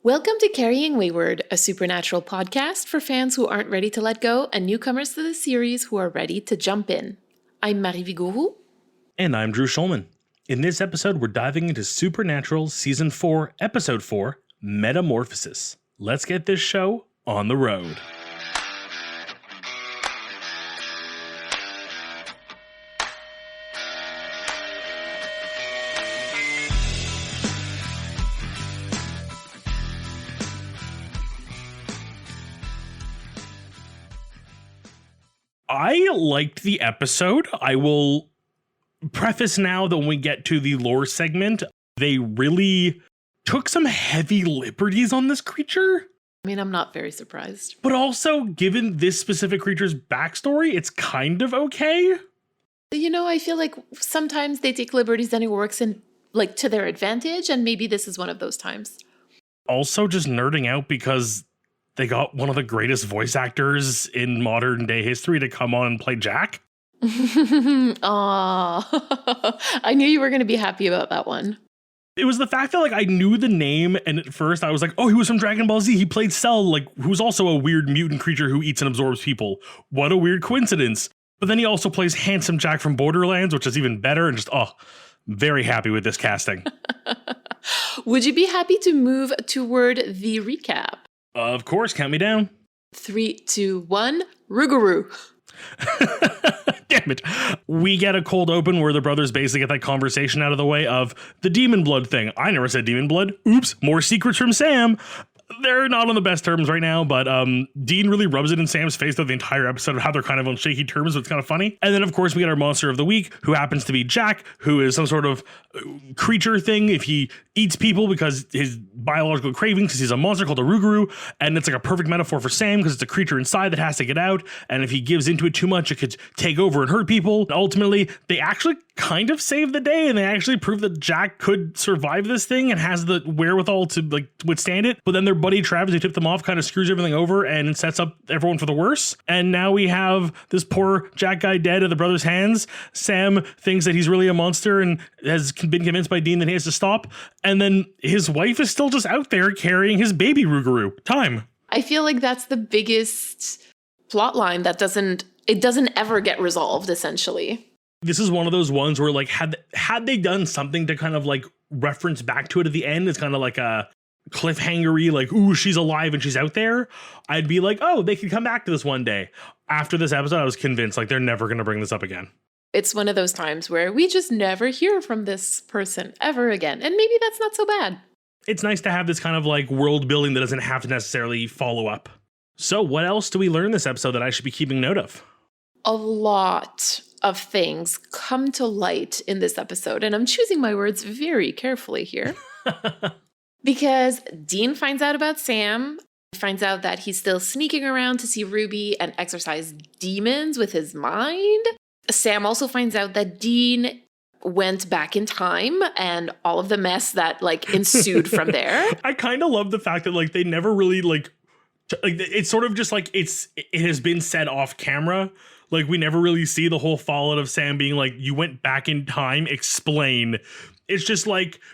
Welcome to Carrying Wayward, a supernatural podcast for fans who aren't ready to let go and newcomers to the series who are ready to jump in. I'm Marie Vigourou. And I'm Drew Schulman. In this episode, we're diving into Supernatural Season 4, Episode 4, Metamorphosis. Let's get this show on the road. I liked the episode. I will preface now that when we get to the lore segment, they really took some heavy liberties on this creature. I mean, I'm not very surprised. But also, given this specific creature's backstory, it's kind of okay. You know, I feel like sometimes they take liberties and it works in to their advantage, and maybe this is one of those times. Also, just nerding out because they got one of the greatest voice actors in modern day history to come on and play Jack. Aww. I knew you were going to be happy about that one. It was the fact that I knew the name, and at first I was like, oh, he was from Dragon Ball Z. He played Cell, who's also a weird mutant creature who eats and absorbs people. What a weird coincidence. But then he also plays Handsome Jack from Borderlands, which is even better, and just, very happy with this casting. Would you be happy to move toward the recap? Of course, count me down. 3, 2, 1, Rougarou. Damn it. We get a cold open where the brothers basically get that conversation out of the way of the demon blood thing. I never said demon blood. Oops, more secrets from Sam. They're not on the best terms right now, but Dean really rubs it in Sam's face through the entire episode of how they're kind of on shaky terms, so it's kind of funny. And then, of course, we get our monster of the week, who happens to be Jack, who is some sort of creature thing. If he eats people because his biological cravings, because he's a monster called a Rougarou, and it's like a perfect metaphor for Sam because it's a creature inside that has to get out, and if he gives into it too much, it could take over and hurt people. And ultimately, they actually kind of save the day, and they actually prove that Jack could survive this thing and has the wherewithal to withstand it. But then their buddy Travis, who tipped them off, kind of screws everything over and sets up everyone for the worse. And now we have this poor Jack guy dead at the brothers' hands. Sam thinks that he's really a monster and has been convinced by Dean that he has to stop. And then his wife is still just out there carrying his baby Rougarou. Time. I feel like that's the biggest plot line that doesn't ever get resolved, essentially. This is one of those ones where had they done something to kind of reference back to it at the end, it's kind of like a cliffhangery, ooh, she's alive and she's out there, I'd be like, oh, they could come back to this one day. After this episode, I was convinced they're never going to bring this up again. It's one of those times where we just never hear from this person ever again. And maybe that's not so bad. It's nice to have this kind of world building that doesn't have to necessarily follow up. So what else do we learn this episode that I should be keeping note of? A lot of things come to light in this episode, and I'm choosing my words very carefully here. Because Dean finds out about Sam, finds out that he's still sneaking around to see Ruby and exorcise demons with his mind. Sam also finds out that Dean went back in time and all of the mess that ensued from there. I kind of love the fact that they never really it's sort of just it has been said off camera. We never really see the whole fallout of Sam being you went back in time, explain. It's just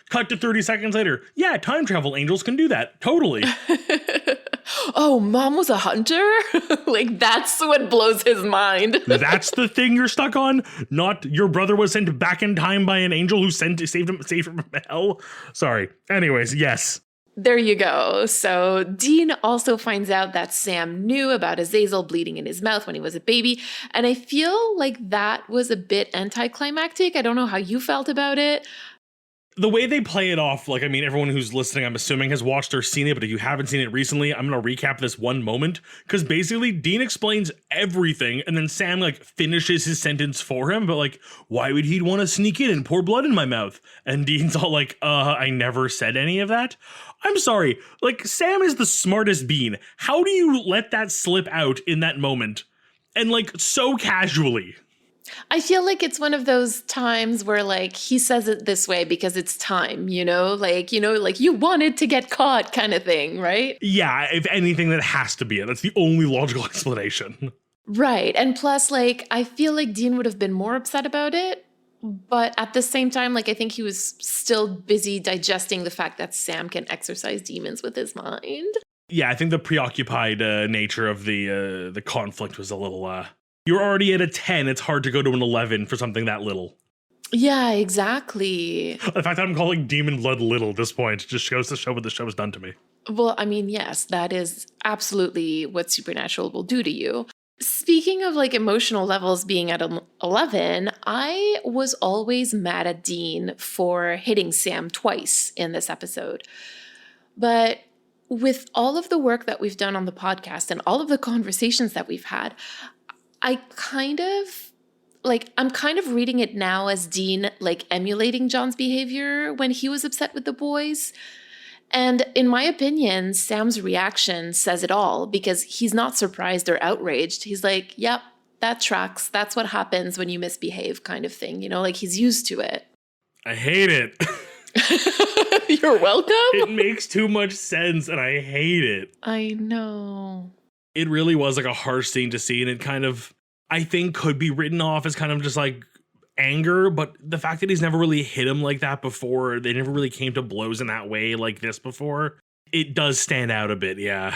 cut to 30 seconds later. Yeah, time travel angels can do that. Totally. Oh, mom was a hunter? That's what blows his mind. That's the thing you're stuck on? Not your brother was sent back in time by an angel who saved him from hell? Sorry. Anyways, yes. There you go. So Dean also finds out that Sam knew about Azazel bleeding in his mouth when he was a baby. And I feel like that was a bit anticlimactic. I don't know how you felt about it. The way they play it off, everyone who's listening, I'm assuming, has watched or seen it, but if you haven't seen it recently, I'm going to recap this one moment, because basically Dean explains everything, and then Sam, finishes his sentence for him, but, why would he want to sneak in and pour blood in my mouth? And Dean's all I never said any of that. I'm sorry, Sam is the smartest bean. How do you let that slip out in that moment? And, so casually. I feel like it's one of those times where he says it this way because it's time, you wanted to get caught kind of thing, right? Yeah, if anything, that has to be it. That's the only logical explanation. Right. And plus, I feel like Dean would have been more upset about it But at the same time, like, I think he was still busy digesting the fact that Sam can exorcise demons with his mind. Yeah, I think the preoccupied nature of the conflict was a little. You're already at a 10. It's hard to go to an 11 for something that little. Yeah, exactly. The fact that I'm calling Demon Blood little at this point just goes to show what the show has done to me. Well, I mean, yes, that is absolutely what Supernatural will do to you. Speaking of like emotional levels being at 11, I was always mad at Dean for hitting Sam twice in this episode. But with all of the work that we've done on the podcast and all of the conversations that we've had, I'm kind of reading it now as Dean like emulating John's behavior when he was upset with the boys. And in my opinion, Sam's reaction says it all because he's not surprised or outraged. He's like, yep, that tracks. That's what happens when you misbehave, kind of thing. You know, like he's used to it. I hate it. You're welcome. It makes too much sense and I hate it. I know. It really was like a harsh scene to see, and it kind of, I think, could be written off as kind of just like anger, but the fact that he's never really hit him like that before, they never really came to blows in that way like this before, it does stand out a bit. Yeah,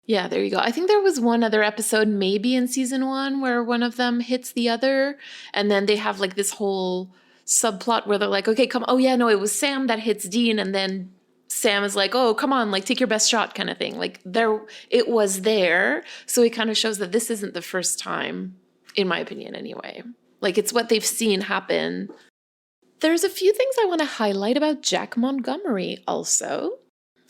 there you go. I think there was one other episode maybe in season 1 where one of them hits the other, and then they have like this whole subplot where they're like, okay, come, oh yeah, no, it was Sam that hits Dean, and then Sam is like, oh, come on, like take your best shot kind of thing. Like it was there. So it kind of shows that this isn't the first time, in my opinion anyway. Like, it's what they've seen happen. There's a few things I want to highlight about Jack Montgomery also.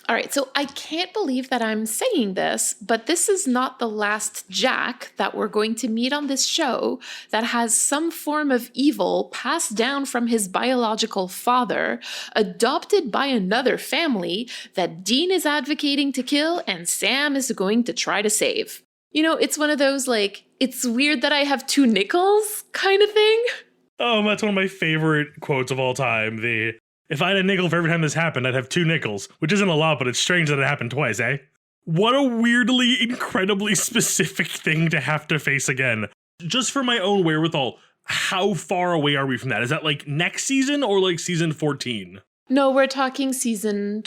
All right, so I can't believe that I'm saying this, but this is not the last Jack that we're going to meet on this show that has some form of evil passed down from his biological father, adopted by another family that Dean is advocating to kill and Sam is going to try to save. You know, it's one of those, like, it's weird that I have 2 nickels kind of thing. Oh, that's one of my favorite quotes of all time. If I had a nickel for every time this happened, I'd have 2 nickels, which isn't a lot, but it's strange that it happened twice, eh? What a weirdly, incredibly specific thing to have to face again. Just for my own wherewithal, how far away are we from that? Is that like next season or like season 14? No, we're talking season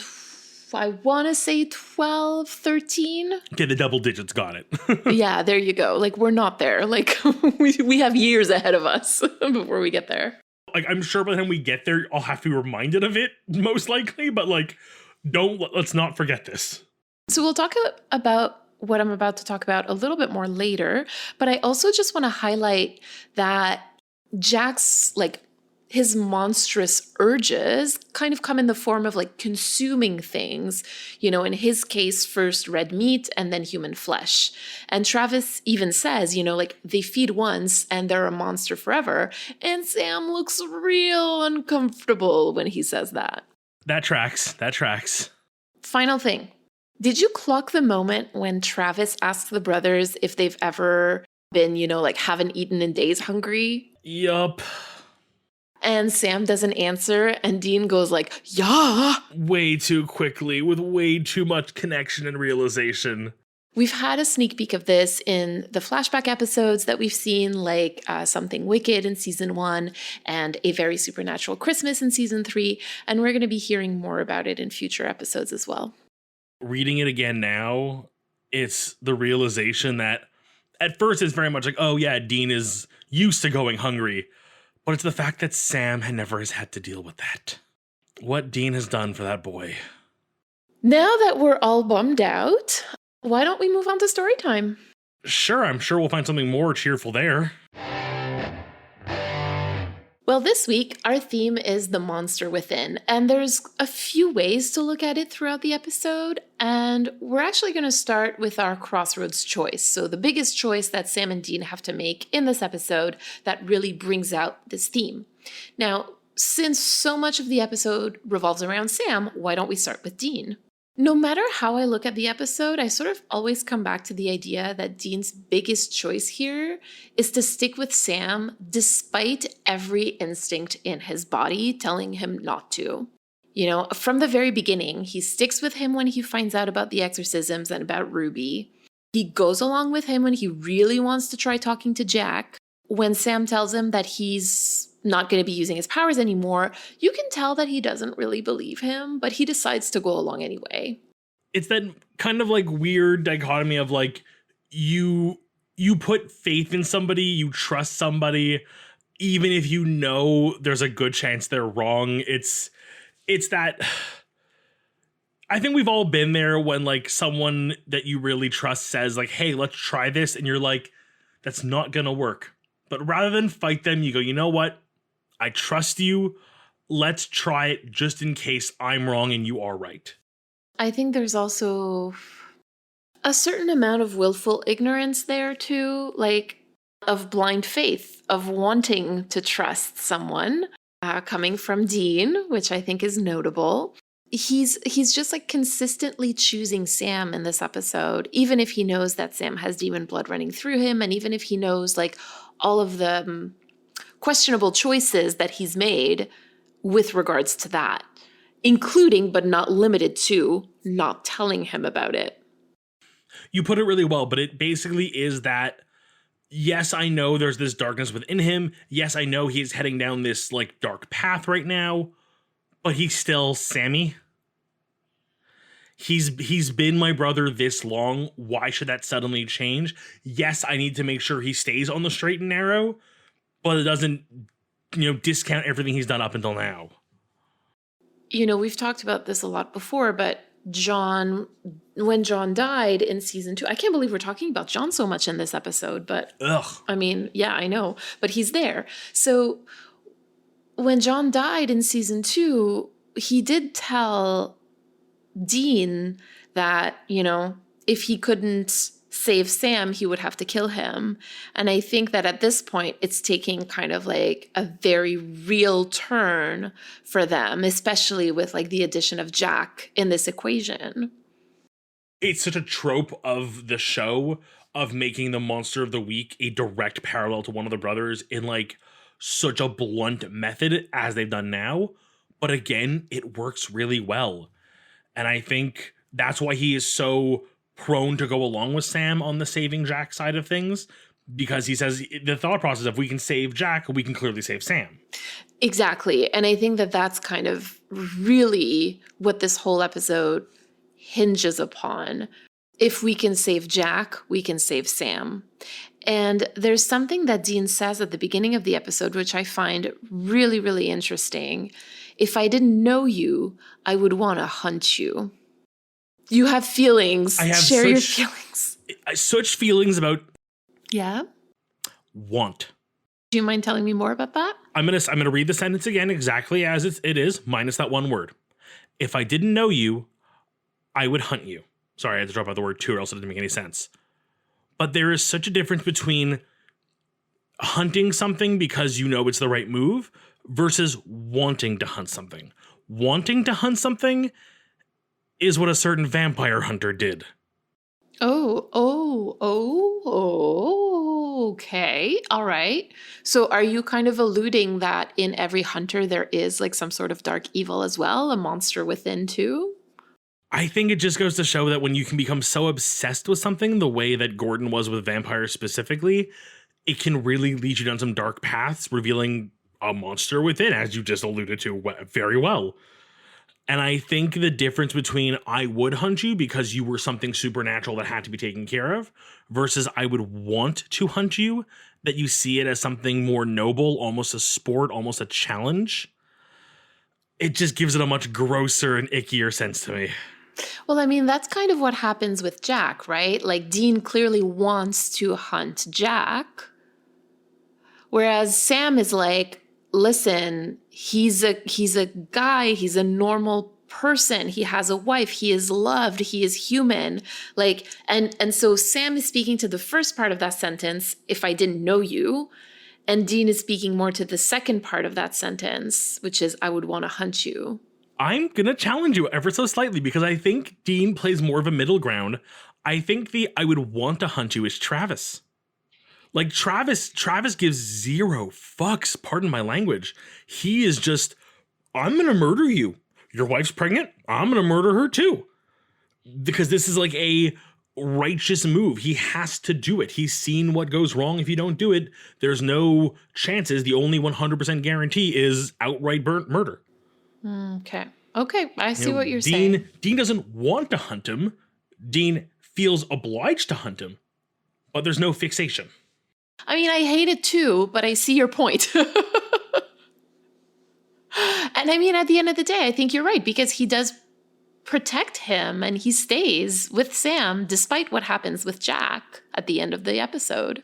I want to say 12, 13. Okay, the double digits, got it. Yeah, there you go. Like, we're not there. Like, we have years ahead of us before we get there. Like, I'm sure by the time we get there, I'll have to be reminded of it, most likely. But, like, let's not forget this. So we'll talk about what I'm about to talk about a little bit more later. But I also just want to highlight that Jack's, like, his monstrous urges kind of come in the form of like consuming things, you know, in his case, first red meat and then human flesh. And Travis even says, you know, like they feed once and they're a monster forever. And Sam looks real uncomfortable when he says that. That tracks. Final thing. Did you clock the moment when Travis asks the brothers if they've ever been, you know, like haven't eaten in days hungry? Yup. And Sam doesn't answer, and Dean goes like, yeah. Way too quickly, with way too much connection and realization. We've had a sneak peek of this in the flashback episodes that we've seen, like Something Wicked in season 1 and A Very Supernatural Christmas in season 3, and we're going to be hearing more about it in future episodes as well. Reading it again now, it's the realization that at first it's very much like, oh yeah, Dean is used to going hungry. But it's the fact that Sam never has had to deal with that. What Dean has done for that boy. Now that we're all bummed out, why don't we move on to story time? Sure, I'm sure we'll find something more cheerful there. Well, this week, our theme is the monster within, and there's a few ways to look at it throughout the episode, and we're actually going to start with our crossroads choice. So the biggest choice that Sam and Dean have to make in this episode that really brings out this theme. Now, since so much of the episode revolves around Sam, why don't we start with Dean? No matter how I look at the episode, I sort of always come back to the idea that Dean's biggest choice here is to stick with Sam despite every instinct in his body telling him not to. You know, from the very beginning, he sticks with him when he finds out about the exorcisms and about Ruby. He goes along with him when he really wants to try talking to Jack. When Sam tells him that he's not going to be using his powers anymore, you can tell that he doesn't really believe him, but he decides to go along anyway. It's that kind of like weird dichotomy of like you put faith in somebody, you trust somebody, even if you know there's a good chance they're wrong. It's that I think we've all been there when like someone that you really trust says like, hey, let's try this. And you're like, that's not going to work. But rather than fight them, you go, you know what? I trust you. Let's try it just in case I'm wrong and you are right. I think there's also a certain amount of willful ignorance there too, like of blind faith, of wanting to trust someone, coming from Dean, which I think is notable. He's just like consistently choosing Sam in this episode, even if he knows that Sam has demon blood running through him, and even if he knows like all of the questionable choices that he's made with regards to that, including but not limited to not telling him about it. You put it really well, but it basically is that, yes, I know there's this darkness within him. Yes, I know he's heading down this like dark path right now, but he's still Sammy. He's been my brother this long. Why should that suddenly change? Yes, I need to make sure he stays on the straight and narrow, but it doesn't, discount everything he's done up until now. We've talked about this a lot before, but when John died in season 2, I can't believe we're talking about John so much in this episode, but I mean, yeah, I know, but he's there. So when John died in season 2, he did tell Dean that, if he couldn't save Sam, he would have to kill him. And I think that at this point, it's taking kind of like a very real turn for them, especially with like the addition of Jack in this equation. It's such a trope of the show of making the monster of the week a direct parallel to one of the brothers in like such a blunt method as they've done now. But again, it works really well. And I think that's why he is so prone to go along with Sam on the saving Jack side of things, because he says the thought process of we can save Jack, we can clearly save Sam. Exactly. And I think that that's kind of really what this whole episode hinges upon. If we can save Jack, we can save Sam. And there's something that Dean says at the beginning of the episode, which I find really, really interesting. If I didn't know you, I would want to hunt you. You have feelings. Share your feelings. Such feelings about want. Do you mind telling me more about that? I'm gonna read the sentence again exactly as it is, minus that one word. If I didn't know you, I would hunt you. Sorry, I had to drop out the word to, or else it didn't make any sense. But there is such a difference between hunting something because you know it's the right move versus wanting to hunt something. Wanting to hunt something is what a certain vampire hunter did. Okay. All right. So are you kind of alluding that in every hunter there is like some sort of dark evil as well, a monster within too? I think it just goes to show that when you can become so obsessed with something the way that Gordon was with vampires specifically, it can really lead you down some dark paths, revealing a monster within, as you just alluded to very well. And I think the difference between I would hunt you because you were something supernatural that had to be taken care of versus I would want to hunt you, that you see it as something more noble, almost a sport, almost a challenge. It just gives it a much grosser and ickier sense to me. Well, I mean, that's kind of what happens with Jack, right? Like Dean clearly wants to hunt Jack, whereas Sam is like, listen, he's a guy, he's a normal person, he has a wife, he is loved, he is human. Like, and so Sam is speaking to the first part of that sentence, if I didn't know you, and Dean is speaking more to the second part of that sentence, which is I would want to hunt you. I'm gonna challenge you ever so slightly because I think Dean plays more of a middle ground. I think the I would want to hunt you is Travis. Like Travis gives zero fucks, pardon my language. He is just, I'm going to murder you. Your wife's pregnant. I'm going to murder her too. Because this is like righteous move. He has to do it. He's seen what goes wrong if you don't do it. There's no chances. The only 100% guarantee is outright murder. Okay. Okay, I see what you're saying. Dean doesn't want to hunt him. Dean feels obliged to hunt him, but there's no fixation. I mean, I hate it too, but I see your point. And I mean, at the end of the day, I think you're right, because he does protect him and he stays with Sam despite what happens with Jack at the end of the episode.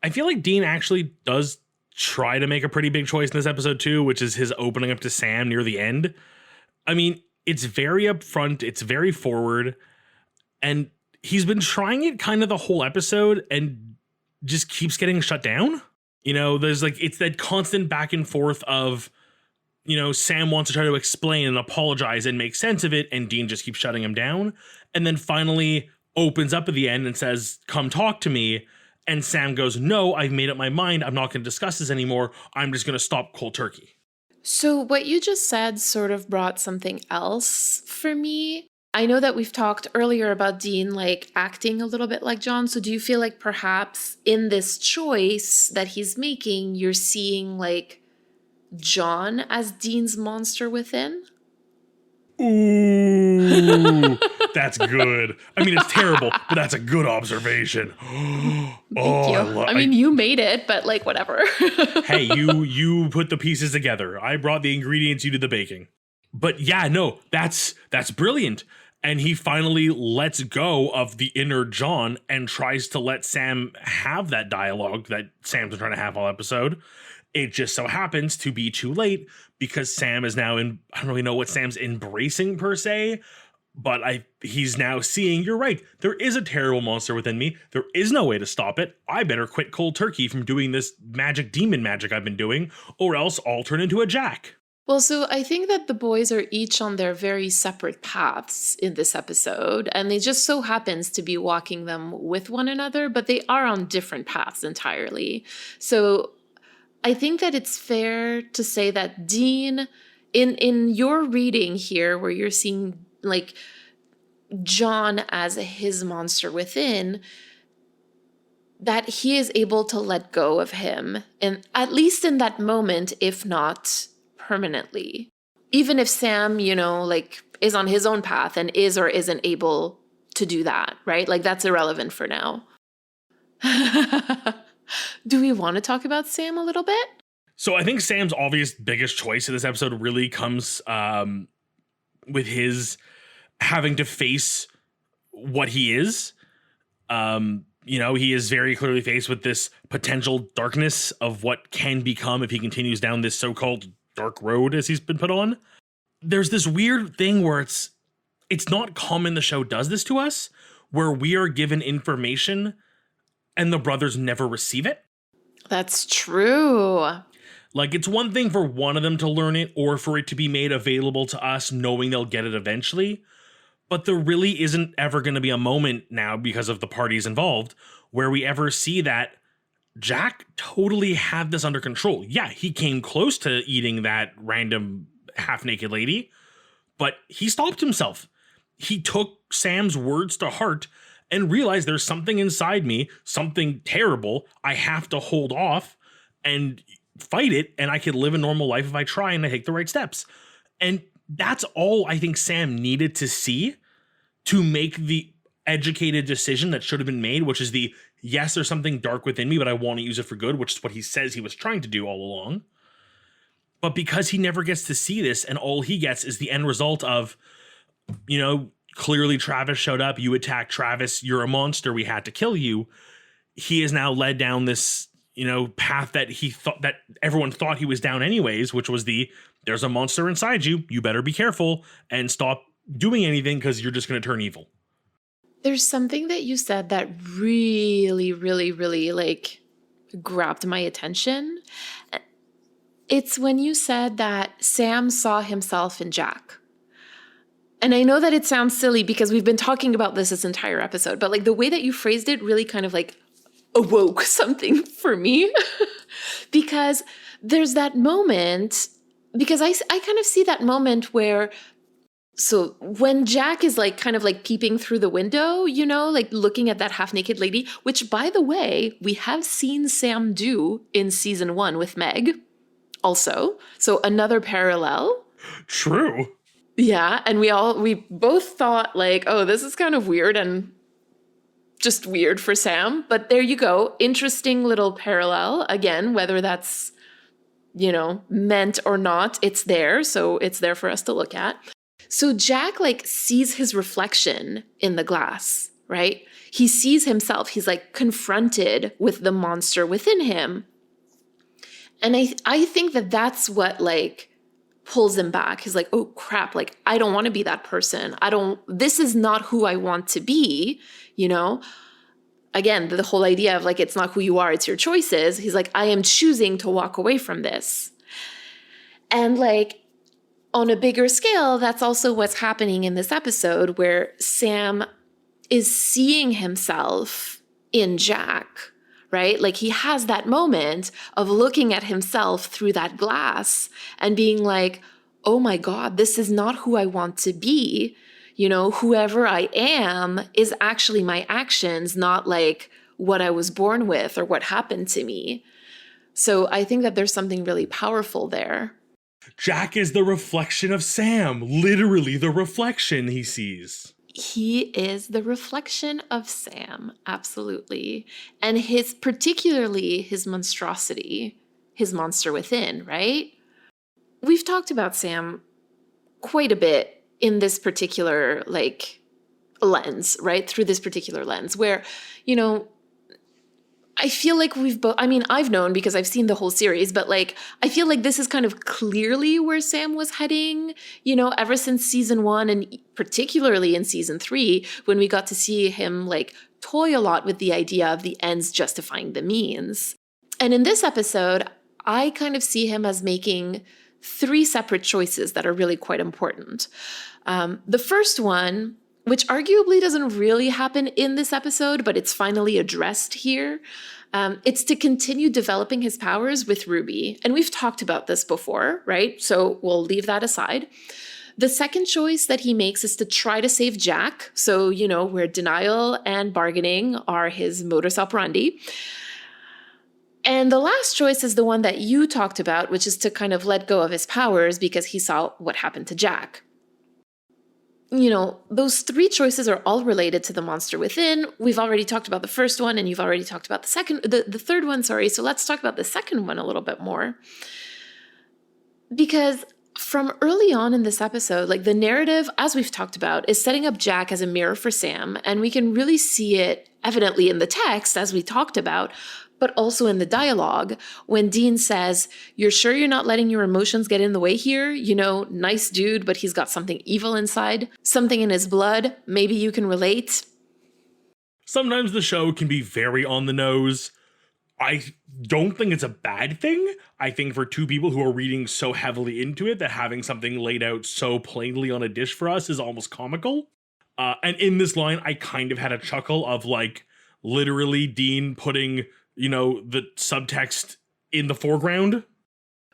I feel like Dean actually does try to make a pretty big choice in this episode too, which is his opening up to Sam near the end. I mean, it's very upfront, it's very forward, and he's been trying it kind of the whole episode and just keeps getting shut down. You know, there's like, it's that constant back and forth of, you know, Sam wants to try to explain and apologize and make sense of it, and Dean just keeps shutting him down. And then finally opens up at the end and says, come talk to me. And Sam goes, no, I've made up my mind. I'm not going to discuss this anymore. I'm just going to stop cold turkey. So what you just said sort of brought something else for me. I know that we've talked earlier about Dean like acting a little bit like John. So do you feel like perhaps in this choice that he's making, you're seeing like John as Dean's monster within? Ooh, that's good. I mean, it's terrible, but that's a good observation. Thank you. I mean, you made it, but like whatever. Hey, you put the pieces together. I brought the ingredients, you did the baking. But yeah, no, that's brilliant. And he finally lets go of the inner John and tries to let Sam have that dialogue that Sam's been trying to have all episode. It just so happens to be too late because Sam is now I don't really know what Sam's embracing per se, but he's now seeing, you're right, there is a terrible monster within me. There is no way to stop it. I better quit cold turkey from doing this demon magic I've been doing, or else I'll turn into a Jack. Well, so I think that the boys are each on their very separate paths in this episode, and they just so happens to be walking them with one another, but they are on different paths entirely. So I think that it's fair to say that Dean, in your reading here, where you're seeing like John as his monster within, that he is able to let go of him, and at least in that moment, if not permanently. Even if Sam, you know, like is on his own path and is or isn't able to do that, right? Like that's irrelevant for now. Do we want to talk about Sam a little bit? So I think Sam's obvious biggest choice in this episode really comes with his having to face what he is. You know, he is very clearly faced with this potential darkness of what can become if he continues down this so-called dark road as he's been put on. There's this weird thing where it's not common the show does this to us, where we are given information and the brothers never receive it. That's true. Like, it's one thing for one of them to learn it or for it to be made available to us knowing they'll get it eventually. But there really isn't ever going to be a moment now, because of the parties involved, where we ever see that Jack totally had this under control. Yeah, he came close to eating that random half-naked lady, but he stopped himself. He took Sam's words to heart and realized there's something inside me, something terrible. I have to hold off and fight it, and I can live a normal life if I try and I take the right steps. And that's all I think Sam needed to see to make the educated decision that should have been made, which is yes, there's something dark within me, but I want to use it for good, which is what he says he was trying to do all along. But because he never gets to see this, and all he gets is the end result of, you know, clearly Travis showed up, you attacked Travis, you're a monster, we had to kill you. He is now led down this, you know, path that he thought that everyone thought he was down anyways, which was there's a monster inside you, you better be careful and stop doing anything because you're just going to turn evil. There's something that you said that really, really, really like grabbed my attention. It's when you said that Sam saw himself in Jack. And I know that it sounds silly because we've been talking about this entire episode, but like the way that you phrased it really kind of like awoke something for me. Because there's that moment, because I kind of see that moment where So when Jack is like kind of like peeping through the window, you know, like looking at that half naked lady, which by the way, we have seen Sam do in season 1 with Meg also. So another parallel. True. Yeah. And we both thought like, oh, this is kind of weird and just weird for Sam. But there you go. Interesting little parallel. Again, whether that's, you know, meant or not, it's there. So it's there for us to look at. So Jack like sees his reflection in the glass, right? He sees himself. He's like confronted with the monster within him. And I think that that's what like pulls him back. He's like, oh crap, like I don't want to be that person. This is not who I want to be, you know? Again, the whole idea of like, it's not who you are, it's your choices. He's like, I am choosing to walk away from this. And like, on a bigger scale, that's also what's happening in this episode where Sam is seeing himself in Jack, right? Like he has that moment of looking at himself through that glass and being like, oh my God, this is not who I want to be. You know, whoever I am is actually my actions, not like what I was born with or what happened to me. So I think that there's something really powerful there. Jack is the reflection of Sam, literally the reflection he sees. He is the reflection of Sam, absolutely. And particularly his monstrosity, his monster within, right? We've talked about Sam quite a bit in this particular like lens, right? Through this particular lens where, you know, I feel like I've known because I've seen the whole series, but like, I feel like this is kind of clearly where Sam was heading, you know, ever since season 1 and particularly in season 3, when we got to see him like toy a lot with the idea of the ends justifying the means. And in this episode, I kind of see him as making 3 separate choices that are really quite important. The first one, which arguably doesn't really happen in this episode, but it's finally addressed here. It's to continue developing his powers with Ruby. And we've talked about this before, right? So we'll leave that aside. The second choice that he makes is to try to save Jack. So, you know, where denial and bargaining are his modus operandi. And the last choice is the one that you talked about, which is to kind of let go of his powers because he saw what happened to Jack. You know, those 3 choices are all related to the monster within. We've already talked about the first one and you've already talked about the third one, sorry. So let's talk about the second one a little bit more. Because from early on in this episode, like the narrative, as we've talked about, is setting up Jack as a mirror for Sam. And we can really see it evidently in the text, as we talked about, but also in the dialogue when Dean says, you're sure you're not letting your emotions get in the way here? You know, nice dude, but he's got something evil inside, something in his blood. Maybe you can relate. Sometimes the show can be very on the nose. I don't think it's a bad thing. I think for 2 people who are reading so heavily into it that having something laid out so plainly on a dish for us is almost comical. And in this line, I kind of had a chuckle of like literally Dean putting, you know, the subtext in the foreground.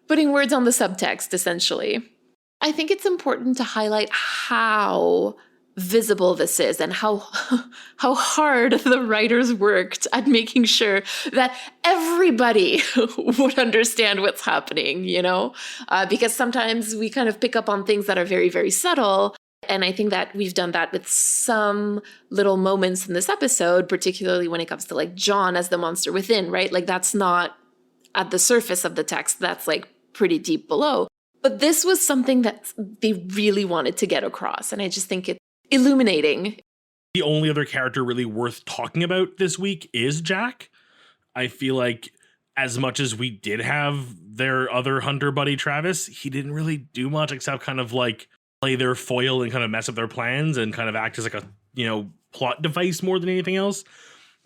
Putting words on the subtext, essentially. I think it's important to highlight how visible this is and how hard the writers worked at making sure that everybody would understand what's happening, you know? Because sometimes we kind of pick up on things that are very, very subtle. And I think that we've done that with some little moments in this episode, particularly when it comes to like John as the monster within, right? Like that's not at the surface of the text. That's like pretty deep below. But this was something that they really wanted to get across. And I just think it's illuminating. The only other character really worth talking about this week is Jack. I feel like as much as we did have their other hunter buddy, Travis, he didn't really do much except kind of like play their foil and kind of mess up their plans and kind of act as like a, you know, plot device more than anything else.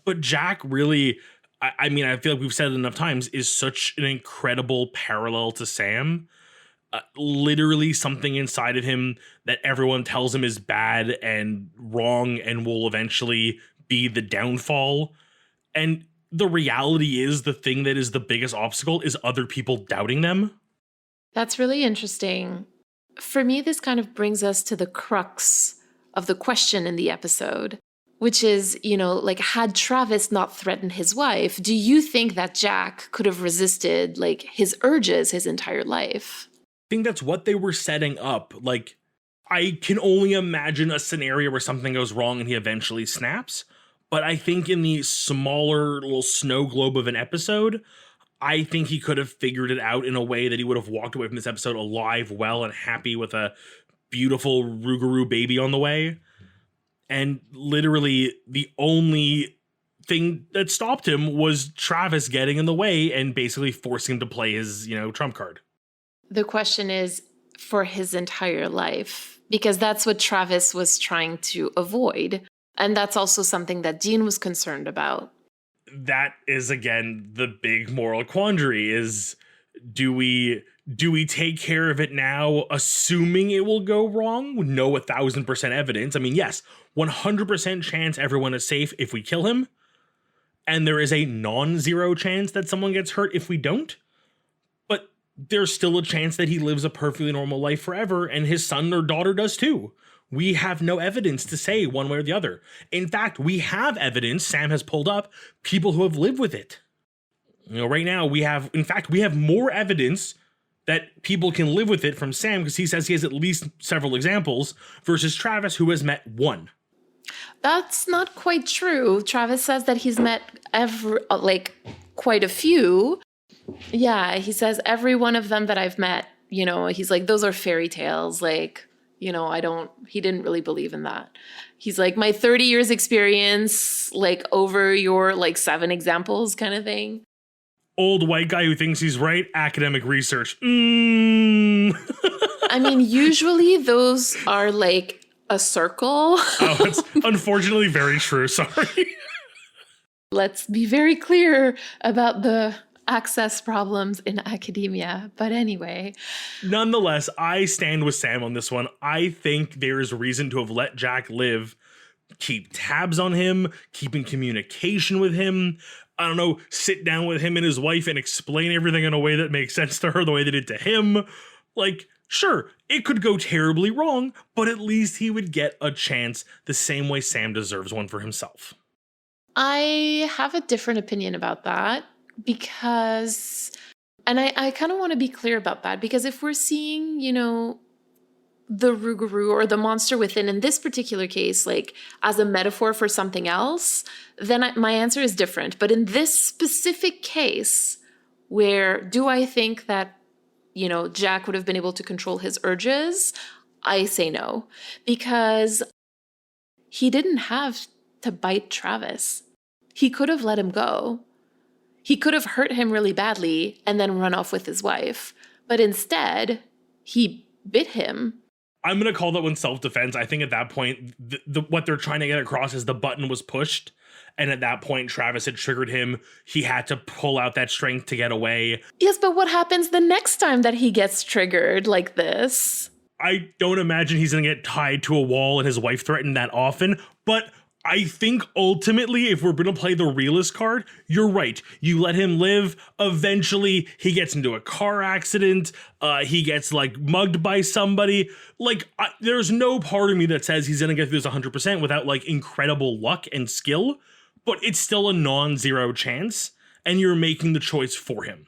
But Jack really, I mean, I feel like we've said it enough times, is such an incredible parallel to Sam. Literally something inside of him that everyone tells him is bad and wrong and will eventually be the downfall. And the reality is the thing that is the biggest obstacle is other people doubting them. That's really interesting. For me, this kind of brings us to the crux of the question in the episode, which is, like, had Travis not threatened his wife, do you think that Jack could have resisted, like, his urges his entire life? I think that's what they were setting up. Like, I can only imagine a scenario where something goes wrong and he eventually snaps. But I think in the smaller little snow globe of an episode, I think he could have figured it out in a way that he would have walked away from this episode alive, well, and happy with a beautiful Rougarou baby on the way. And literally the only thing that stopped him was Travis getting in the way and basically forcing him to play his, trump card. The question is for his entire life, because that's what Travis was trying to avoid. And that's also something that Dean was concerned about. That is, again, the big moral quandary is, do we take care of it now, assuming it will go wrong? No 1,000% evidence. I mean, yes, 100% chance everyone is safe if we kill him. And there is a non-zero chance that someone gets hurt if we don't. But there's still a chance that he lives a perfectly normal life forever, and his son or daughter does too. We have no evidence to say one way or the other. In fact, we have evidence, Sam has pulled up, people who have lived with it. Right now we have more evidence that people can live with it from Sam, because he says he has at least several examples, versus Travis, who has met one. That's not quite true. Travis says that he's met quite a few. Yeah, he says every one of them that I've met, he's like, those are fairy tales. Like, he didn't really believe in that. He's like, my 30 years experience, like, over your, 7 examples kind of thing. Old white guy who thinks he's right, academic research. I mean, usually those are like a circle. Oh, it's unfortunately very true. Sorry. Let's be very clear about the access problems in academia. But anyway. Nonetheless, I stand with Sam on this one. I think there is reason to have let Jack live, keep tabs on him, keep in communication with him. I don't know, sit down with him and his wife and explain everything in a way that makes sense to her the way they did to him. Like, sure, it could go terribly wrong, but at least he would get a chance the same way Sam deserves one for himself. I have a different opinion about that because, and I kind of want to be clear about that, because if we're seeing, the Rougarou or the monster within in this particular case, like as a metaphor for something else, then my answer is different. But in this specific case, where do I think that, Jack would have been able to control his urges? I say no, because he didn't have to bite Travis. He could have let him go. He could have hurt him really badly and then run off with his wife. But instead, he bit him. I'm going to call that one self-defense. I think at that point, what they're trying to get across is the button was pushed. And at that point, Travis had triggered him. He had to pull out that strength to get away. Yes, but what happens the next time that he gets triggered like this? I don't imagine he's going to get tied to a wall and his wife threatened that often. But I think ultimately, if we're going to play the realist card, you're right. You let him live. Eventually, he gets into a car accident. He gets mugged by somebody. There's no part of me that says he's going to get through this 100% without incredible luck and skill. But it's still a non-zero chance. And you're making the choice for him.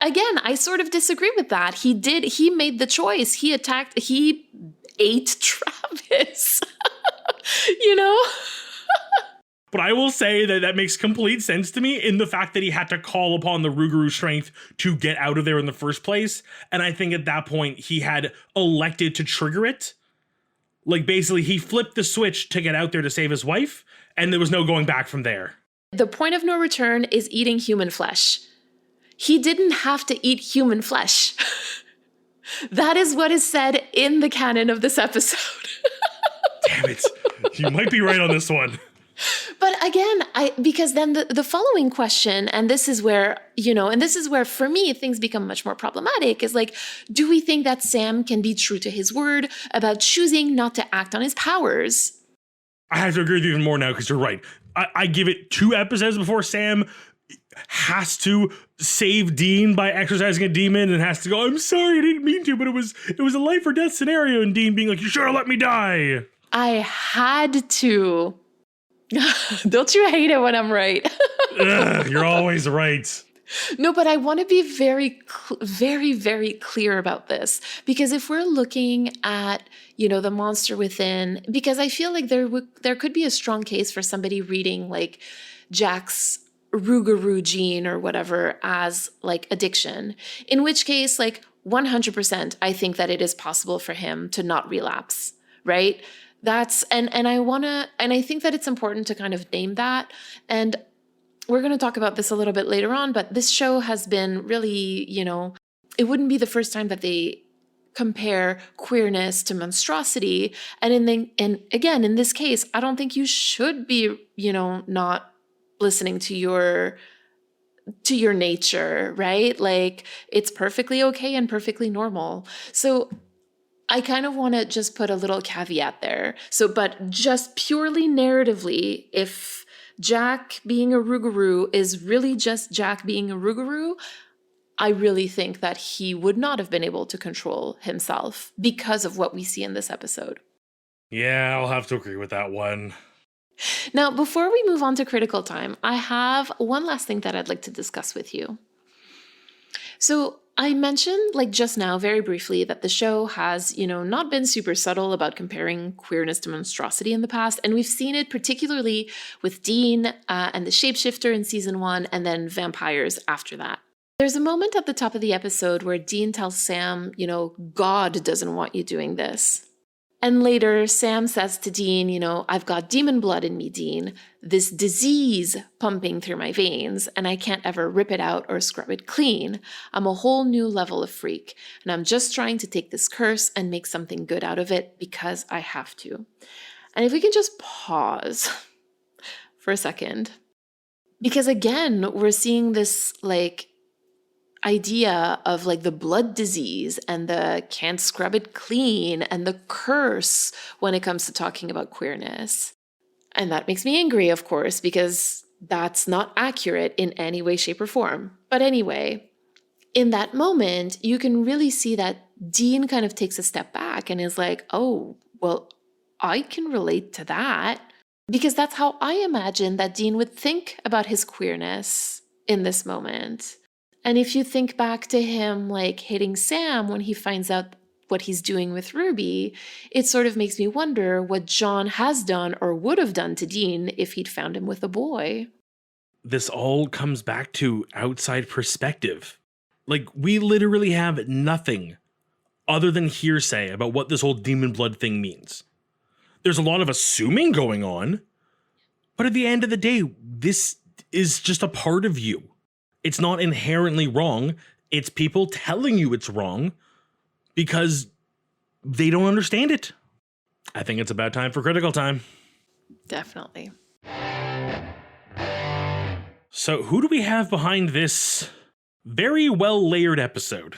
Again, I sort of disagree with that. He made the choice. He ate Travis. But I will say that makes complete sense to me in the fact that he had to call upon the Rougarou strength to get out of there in the first place. And I think at that point he had elected to trigger it. Basically he flipped the switch to get out there to save his wife, and there was no going back from there. The point of no return is eating human flesh. He didn't have to eat human flesh. That is what is said in the canon of this episode. Damn it. You might be right on this one. But again, because then the following question, and this is where, for me, things become much more problematic, is do we think that Sam can be true to his word about choosing not to act on his powers? I have to agree with you even more now, because you're right. I give it 2 episodes before Sam. has to save Dean by exercising a demon and has to go, I'm sorry, I didn't mean to, but it was a life or death scenario, and Dean being like, you should have let me die. I had to. Don't you hate it when I'm right? Ugh, you're always right. No, but I want to be very, very clear about this, because if we're looking at, the monster within, because I feel like there could be a strong case for somebody reading like Jack's Rougarou gene or whatever as like addiction, in which case, like 100%, I think that it is possible for him to not relapse, right? That's, and I think that it's important to kind of name that. And we're going to talk about this a little bit later on, but this show has been really, it wouldn't be the first time that they compare queerness to monstrosity. And again, in this case, I don't think you should be, not listening to your nature, right? Like, it's perfectly okay and perfectly normal. So I kind of want to just put a little caveat there. So, but just purely narratively, if Jack being a Rougarou is really just Jack being a Rougarou, I really think that he would not have been able to control himself because of what we see in this episode. Yeah, I'll have to agree with that one. Now, before we move on to critical time, I have one last thing that I'd like to discuss with you. So I mentioned, like just now, very briefly, that the show has, not been super subtle about comparing queerness to monstrosity in the past. And we've seen it particularly with Dean and the shapeshifter in season 1, and then vampires after that. There's a moment at the top of the episode where Dean tells Sam, God doesn't want you doing this. And later, Sam says to Dean, I've got demon blood in me, Dean, this disease pumping through my veins, and I can't ever rip it out or scrub it clean. I'm a whole new level of freak, and I'm just trying to take this curse and make something good out of it because I have to. And if we can just pause for a second, because again, we're seeing this like idea of like the blood disease and the can't scrub it clean and the curse when it comes to talking about queerness. And that makes me angry, of course, because that's not accurate in any way, shape, or form. But anyway, in that moment, you can really see that Dean kind of takes a step back and is like, oh, well, I can relate to that. Because that's how I imagine that Dean would think about his queerness in this moment. And if you think back to him like hating Sam when he finds out what he's doing with Ruby, it sort of makes me wonder what John has done or would have done to Dean if he'd found him with a boy. This all comes back to outside perspective. Like, we literally have nothing other than hearsay about what this whole demon blood thing means. There's a lot of assuming going on, but at the end of the day, this is just a part of you. It's not inherently wrong. It's people telling you it's wrong because they don't understand it. I think it's about time for critical time. Definitely. So who do we have behind this very well layered episode?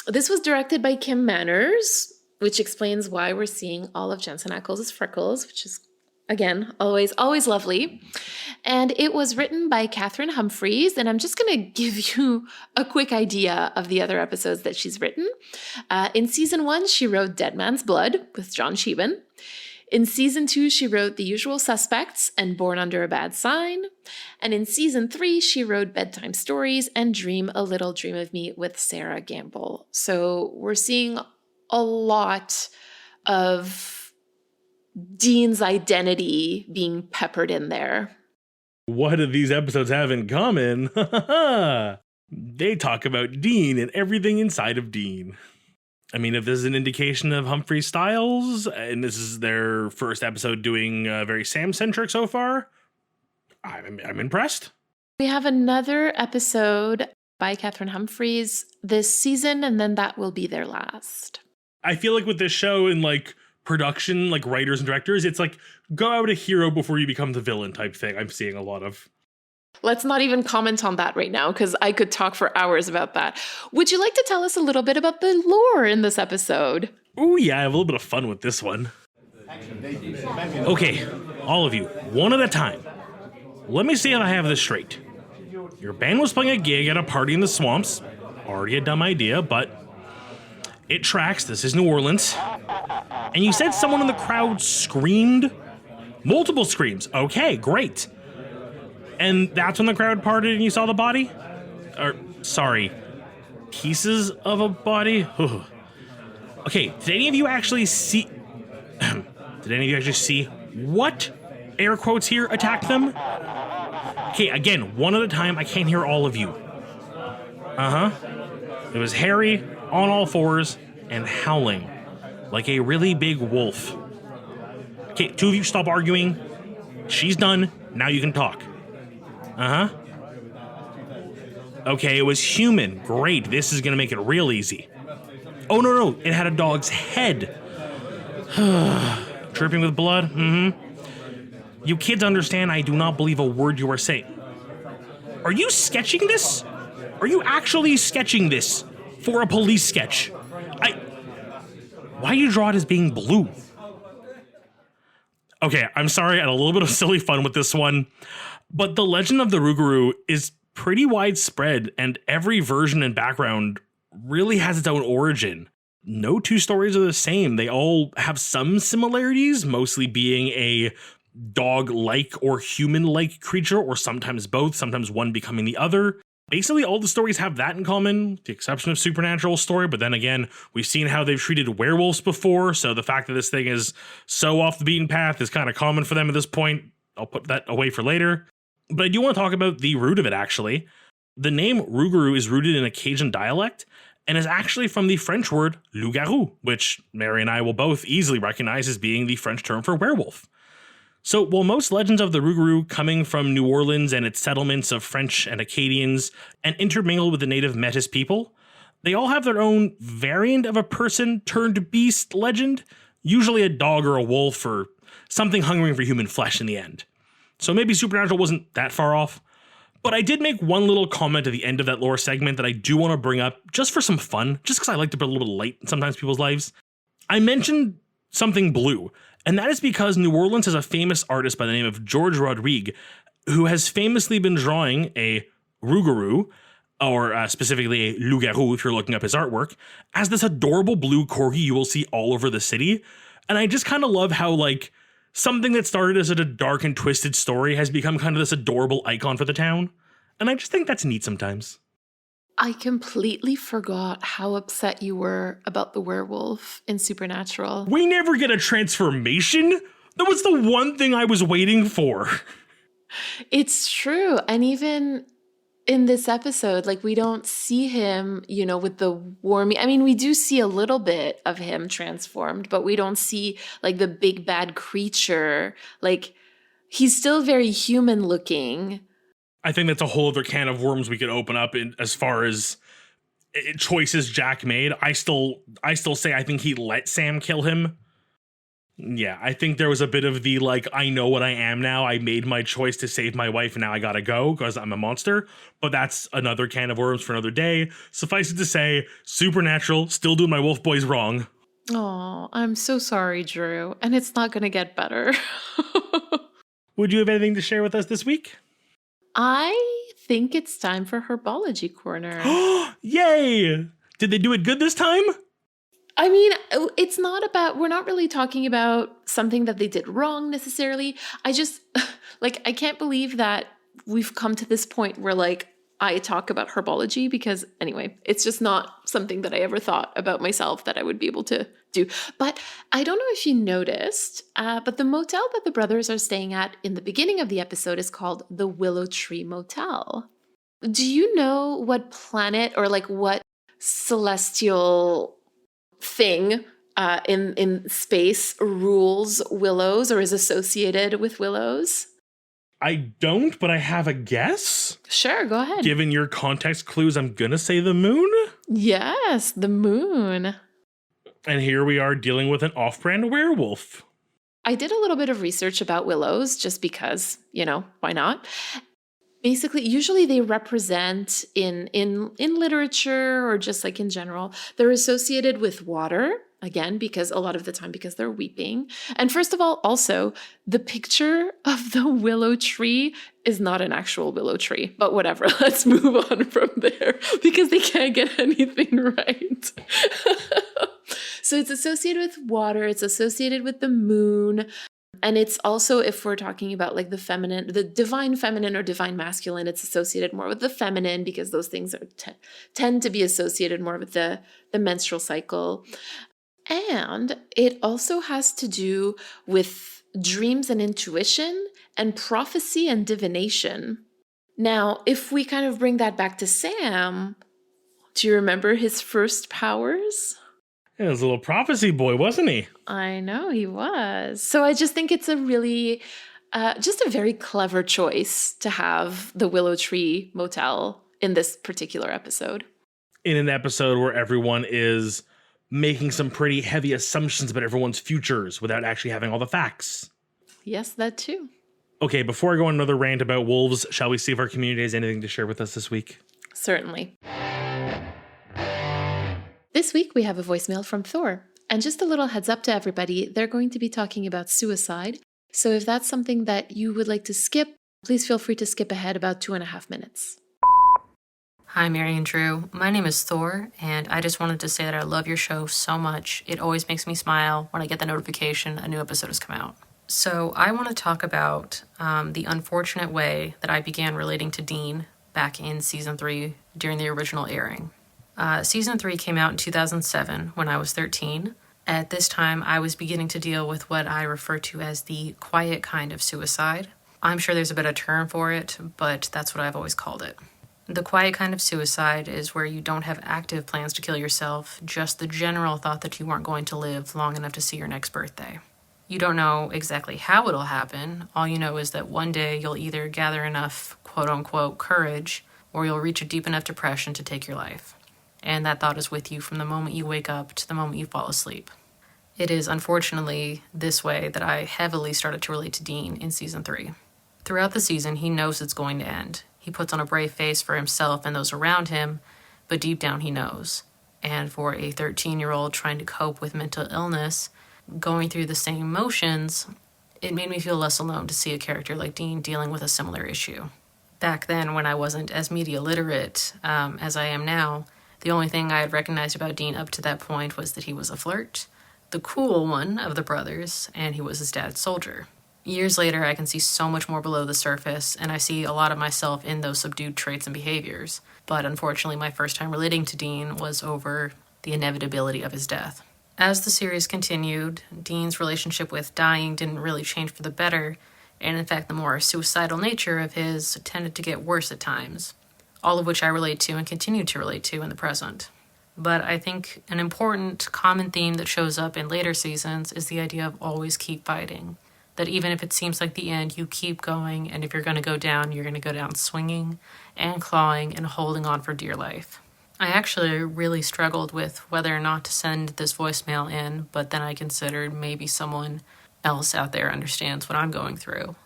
This was directed by Kim Manners, which explains why we're seeing all of Jensen Ackles' freckles, which is, again, always lovely. And it was written by Catherine Humphreys, and I'm just going to give you a quick idea of the other episodes that she's written. In season 1, she wrote Dead Man's Blood with John Sheehan. In season 2, she wrote The Usual Suspects and Born Under a Bad Sign. And in season 3, she wrote Bedtime Stories and Dream a Little Dream of Me with Sarah Gamble. So we're seeing a lot of Dean's identity being peppered in there. What do these episodes have in common? They talk about Dean and everything inside of Dean. I mean, if this is an indication of Humphrey's styles, and this is their first episode doing very Sam-centric so far, I'm impressed. We have another episode by Catherine Humphreys this season, and then that will be their last. I feel like with this show and like production, like writers and directors, it's like go out a hero before you become the villain type thing. I'm seeing a lot of. Let's not even comment on that right now, because I could talk for hours about that. Would you like to tell us a little bit about the lore in this episode? Oh yeah, I have a little bit of fun with this one. Okay, all of you, one at a time. Let me see if I have this straight. Your band was playing a gig at a party in the swamps. Already a dumb idea, but it tracks. This is New Orleans. And you said someone in the crowd screamed? Multiple screams. Okay, great. And that's when the crowd parted and you saw the body? Or, sorry, pieces of a body? Okay, did any of you actually see... did any of you actually see what, air quotes here, attacked them? Okay, again, one at a time. I can't hear all of you. It was Harry on all fours and howling like a really big wolf. Okay, two of you stop arguing. She's done. Now you can talk. Okay, it was human. Great. This is going to make it real easy. Oh, no. It had a dog's head. Dripping with blood? You kids understand I do not believe a word you are saying. Are you sketching this? Are you actually sketching this for a police sketch? Why do you draw it as being blue? Okay, I'm sorry, I had a little bit of silly fun with this one, but the legend of the Rougarou is pretty widespread, and every version and background really has its own origin. No two stories are the same. They all have some similarities, mostly being a dog-like or human-like creature, or sometimes both, sometimes one becoming the other. Basically, all the stories have that in common, with the exception of Supernatural story, but then again, we've seen how they've treated werewolves before, so the fact that this thing is so off the beaten path is kind of common for them at this point. I'll put that away for later. But I do want to talk about the root of it, actually. The name Rougarou is rooted in a Cajun dialect, and is actually from the French word loup-garou, which Mary and I will both easily recognize as being the French term for werewolf. So while most legends of the Rougarou coming from New Orleans and its settlements of French and Acadians and intermingled with the native Métis people, they all have their own variant of a person-turned-beast legend, usually a dog or a wolf or something hungering for human flesh in the end. So maybe Supernatural wasn't that far off, but I did make one little comment at the end of that lore segment that I do want to bring up just for some fun, just because I like to put a little bit of light in sometimes people's lives. I mentioned something blue, and that is because New Orleans has a famous artist by the name of George Rodrigue, who has famously been drawing a Rougarou, or specifically a loup-garou if you're looking up his artwork, as this adorable blue corgi you will see all over the city. And I just kind of love how, like, something that started as a dark and twisted story has become kind of this adorable icon for the town. And I just think that's neat sometimes. I completely forgot how upset you were about the werewolf in Supernatural. We never get a transformation? That was the one thing I was waiting for. It's true. And even in this episode, like, we don't see him, you know, with the warming. I mean, we do see a little bit of him transformed, but we don't see, like, the big bad creature. Like, he's still very human looking. I think that's a whole other can of worms we could open up in, as far as choices Jack made. I still say I think he let Sam kill him. Yeah, I think there was a bit of the, like, I know what I am now. I made my choice to save my wife and now I gotta go because I'm a monster. But that's another can of worms for another day. Suffice it to say, Supernatural, still doing my wolf boys wrong. Oh, I'm so sorry, Drew. And it's not gonna get better. Would you have anything to share with us this week? I think it's time for Herbology Corner. Yay! Did they do it good this time? I mean, it's not about, we're not really talking about something that they did wrong necessarily. I just, like, I can't believe that we've come to this point where, like, I talk about herbology because, anyway, it's just not something that I ever thought about myself that I would be able to do. But I don't know if you noticed, but the motel that the brothers are staying at in the beginning of the episode is called the Willow Tree Motel. Do you know what planet or, like, what celestial thing in space rules willows or is associated with willows? I don't, but I have a guess. Sure, go ahead. Given your context clues, I'm gonna say the moon? Yes, the moon. And here we are dealing with an off-brand werewolf. I did a little bit of research about willows just because, you know, why not? Basically, usually they represent in literature or just like in general, they're associated with water, again, because a lot of the time, because they're weeping. And first of all, also, the picture of the willow tree is not an actual willow tree, but whatever, let's move on from there because they can't get anything right. So it's associated with water, it's associated with the moon. And it's also, if we're talking about like the feminine, the divine feminine or divine masculine, it's associated more with the feminine because those things are tend to be associated more with the menstrual cycle. And it also has to do with dreams and intuition and prophecy and divination. Now, if we kind of bring that back to Sam, do you remember his first powers? Yeah, he was a little prophecy boy, wasn't he? I know he was. So I just think it's a really, just a very clever choice to have the Willow Tree Motel in this particular episode. In an episode where everyone is making some pretty heavy assumptions about everyone's futures without actually having all the facts. Yes, that too. Okay, before I go on another rant about wolves, shall we see if our community has anything to share with us this week? Certainly. This week we have a voicemail from Thor. And just a little heads up to everybody, they're going to be talking about suicide. So if that's something that you would like to skip, please feel free to skip ahead about 2.5 minutes. Hi, Mary and Drew. My name is Thor, and I just wanted to say that I love your show so much. It always makes me smile when I get the notification a new episode has come out. So I want to talk about the unfortunate way that I began relating to Dean back in Season 3 during the original airing. Season 3 came out in 2007 when I was 13. At this time, I was beginning to deal with what I refer to as the quiet kind of suicide. I'm sure there's a better term for it, but that's what I've always called it. The quiet kind of suicide is where you don't have active plans to kill yourself, just the general thought that you weren't going to live long enough to see your next birthday. You don't know exactly how it'll happen. All you know is that one day you'll either gather enough quote-unquote courage or you'll reach a deep enough depression to take your life. And that thought is with you from the moment you wake up to the moment you fall asleep. It is unfortunately this way that I heavily started to relate to Dean in Season 3. Throughout the season, he knows it's going to end. He puts on a brave face for himself and those around him, but deep down he knows. And for a 13-year-old trying to cope with mental illness, going through the same motions, it made me feel less alone to see a character like Dean dealing with a similar issue. Back then, when I wasn't as media literate as I am now, the only thing I had recognized about Dean up to that point was that he was a flirt, the cool one of the brothers, and he was his dad's soldier. Years later, I can see so much more below the surface, and I see a lot of myself in those subdued traits and behaviors. But unfortunately, my first time relating to Dean was over the inevitability of his death. As the series continued, Dean's relationship with dying didn't really change for the better, and in fact, the more suicidal nature of his tended to get worse at times, all of which I relate to and continue to relate to in the present. But I think an important common theme that shows up in later seasons is the idea of always keep fighting. That even if it seems like the end, you keep going, and if you're going to go down, you're going to go down swinging and clawing and holding on for dear life. I actually really struggled with whether or not to send this voicemail in, but then I considered maybe someone else out there understands what I'm going through.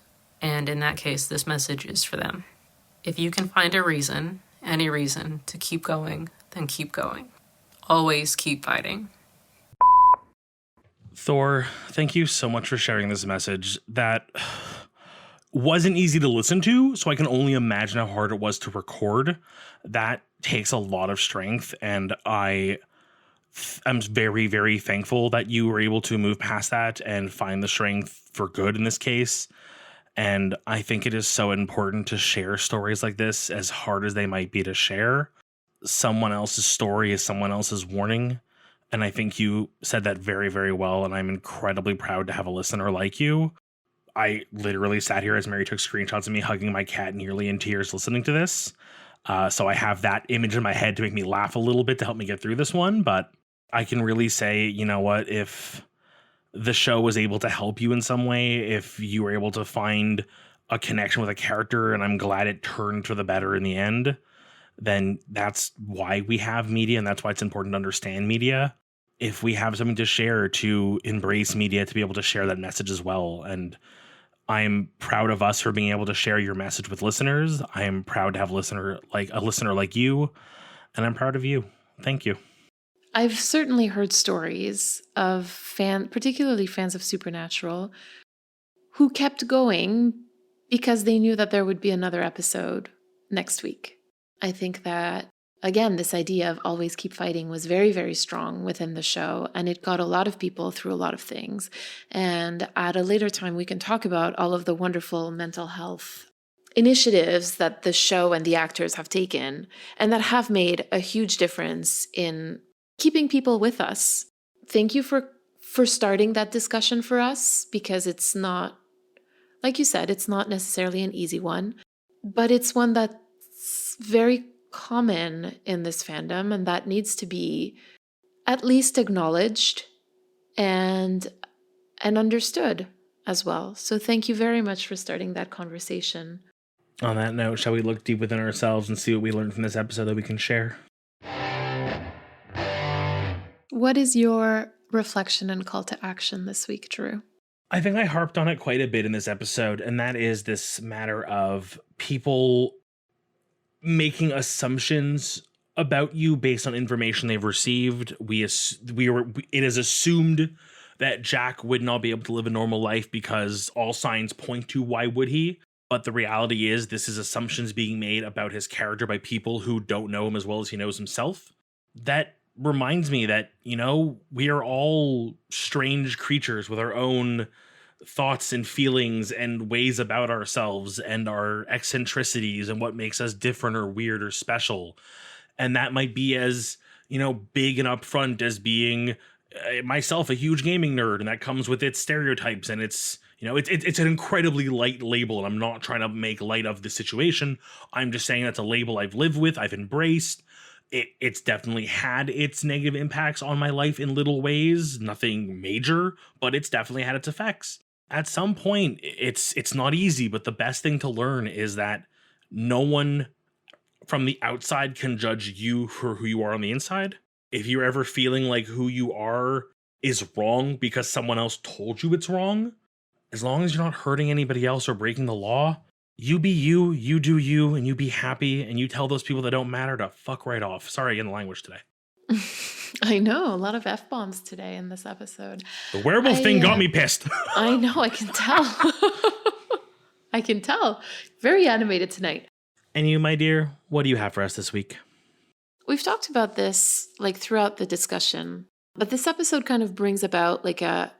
And in that case, this message is for them. If you can find a reason, any reason, to keep going, then keep going. Always keep fighting. Thor, thank you so much for sharing this message. That wasn't easy to listen to, so I can only imagine how hard it was to record. That takes a lot of strength, and I'm very, very thankful that you were able to move past that and find the strength for good in this case. And I think it is so important to share stories like this, as hard as they might be to share. Someone else's story is someone else's warning. And I think you said that very, very well. And I'm incredibly proud to have a listener like you. I literally sat here as Mary took screenshots of me hugging my cat nearly in tears listening to this. So I have that image in my head to make me laugh a little bit to help me get through this one. But I can really say, you know what, if the show was able to help you in some way, if you were able to find a connection with a character, and I'm glad it turned for the better in the end, then that's why we have media, and that's why it's important to understand media. If we have something to share, to embrace media, to be able to share that message as well. And I'm proud of us for being able to share your message with listeners. I am proud to have a listener like you, and I'm proud of you. Thank you. I've certainly heard stories of particularly fans of Supernatural, who kept going because they knew that there would be another episode next week. I think that, again, this idea of always keep fighting was very, very strong within the show, and it got a lot of people through a lot of things. And at a later time, we can talk about all of the wonderful mental health initiatives that the show and the actors have taken, and that have made a huge difference in keeping people with us. Thank you for starting that discussion for us, because it's not, like you said, it's not necessarily an easy one, but it's one that's very common in this fandom, and that needs to be at least acknowledged and understood as well. So thank you very much for starting that conversation. On that note, shall we look deep within ourselves and see what we learned from this episode that we can share? What is your reflection and call to action this week, Drew? I think I harped on it quite a bit in this episode, and that is this matter of people making assumptions about you based on information they've received. It is assumed that Jack would not be able to live a normal life because all signs point to why would he. But the reality is this is assumptions being made about his character by people who don't know him as well as he knows himself. That reminds me that, we are all strange creatures with our own thoughts and feelings and ways about ourselves and our eccentricities and what makes us different or weird or special. And that might be as, big and upfront as being myself, a huge gaming nerd, and that comes with its stereotypes, and it's an incredibly light label, and I'm not trying to make light of the situation. I'm just saying that's a label I've lived with, I've embraced. It's definitely had its negative impacts on my life in little ways, nothing major, but it's definitely had its effects. At some point, it's not easy, but the best thing to learn is that no one from the outside can judge you for who you are on the inside. If you're ever feeling like who you are is wrong because someone else told you it's wrong, as long as you're not hurting anybody else or breaking the law, you be you, you do you, and you be happy, and you tell those people that don't matter to fuck right off. Sorry again, the language today. I know, a lot of F-bombs today in this episode. The werewolf thing got me pissed. I know, I can tell. I can tell. Very animated tonight. And you, my dear, what do you have for us this week? We've talked about this throughout the discussion, but this episode kind of brings about a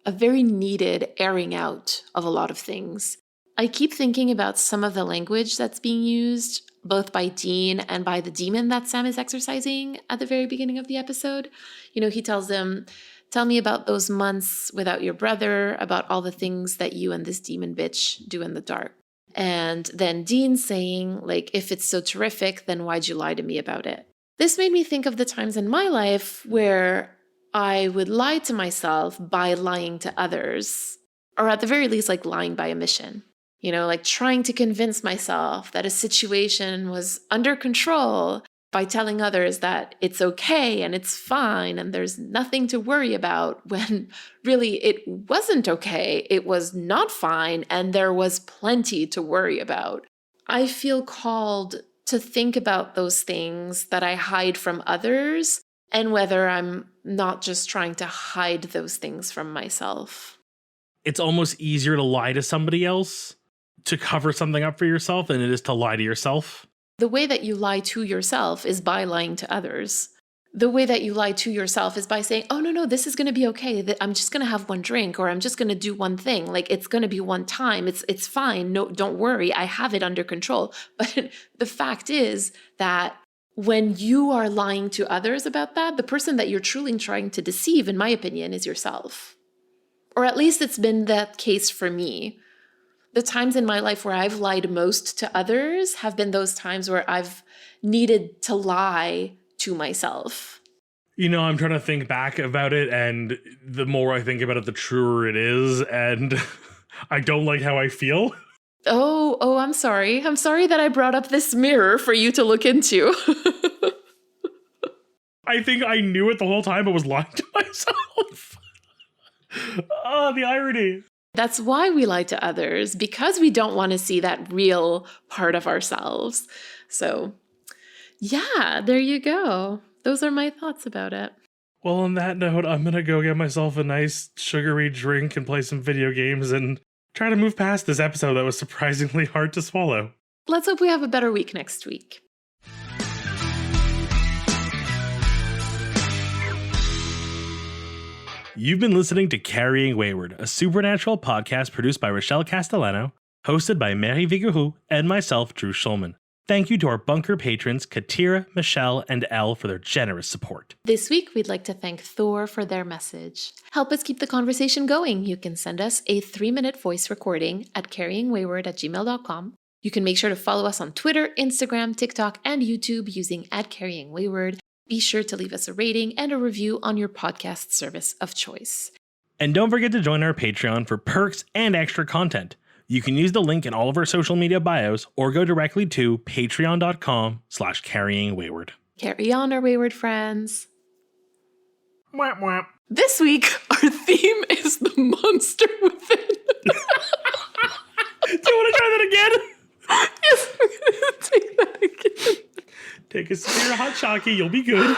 very needed airing out of a lot of things. I keep thinking about some of the language that's being used, both by Dean and by the demon that Sam is exorcising at the very beginning of the episode. He tells them, tell me about those months without your brother, about all the things that you and this demon bitch do in the dark. And then Dean saying, if it's so terrific, then why'd you lie to me about it? This made me think of the times in my life where I would lie to myself by lying to others, or at the very least, lying by omission. Trying to convince myself that a situation was under control by telling others that it's okay and it's fine and there's nothing to worry about, when really it wasn't okay, it was not fine, and there was plenty to worry about. I feel called to think about those things that I hide from others, and whether I'm not just trying to hide those things from myself. It's almost easier to lie to somebody else to cover something up for yourself than it is to lie to yourself. The way that you lie to yourself is by lying to others. The way that you lie to yourself is by saying, oh, no, this is going to be okay. That I'm just going to have one drink, or I'm just going to do one thing. It's going to be one time. It's fine. No, don't worry. I have it under control. But the fact is that when you are lying to others about that, the person that you're truly trying to deceive, in my opinion, is yourself. Or at least it's been that case for me. The times in my life where I've lied most to others have been those times where I've needed to lie to myself. I'm trying to think back about it, and the more I think about it, the truer it is, and I don't like how I feel. Oh, I'm sorry. I'm sorry that I brought up this mirror for you to look into. I think I knew it the whole time, but was lying to myself. Oh, the irony. That's why we lie to others, because we don't want to see that real part of ourselves. So, yeah, there you go. Those are my thoughts about it. Well, on that note, I'm going to go get myself a nice sugary drink and play some video games and try to move past this episode that was surprisingly hard to swallow. Let's hope we have a better week next week. You've been listening to Carrying Wayward, a supernatural podcast produced by Rochelle Castellano, hosted by Mary Vigouroux and myself, Drew Schulman. Thank you to our bunker patrons, Katira, Michelle, and Elle for their generous support. This week, we'd like to thank Thor for their message. Help us keep the conversation going. You can send us a 3-minute voice recording at carryingwayward@gmail.com. You can make sure to follow us on Twitter, Instagram, TikTok, and YouTube using @carryingwayward. Be sure to leave us a rating and a review on your podcast service of choice. And don't forget to join our Patreon for perks and extra content. You can use the link in all of our social media bios or go directly to patreon.com/carryingwayward. Carry on, our wayward friends. Mwah, mwah. This week, our theme is the monster within. Do you want to try that again? Yes, I'm going to take that again. Take a sip of your hot shocky, you'll be good.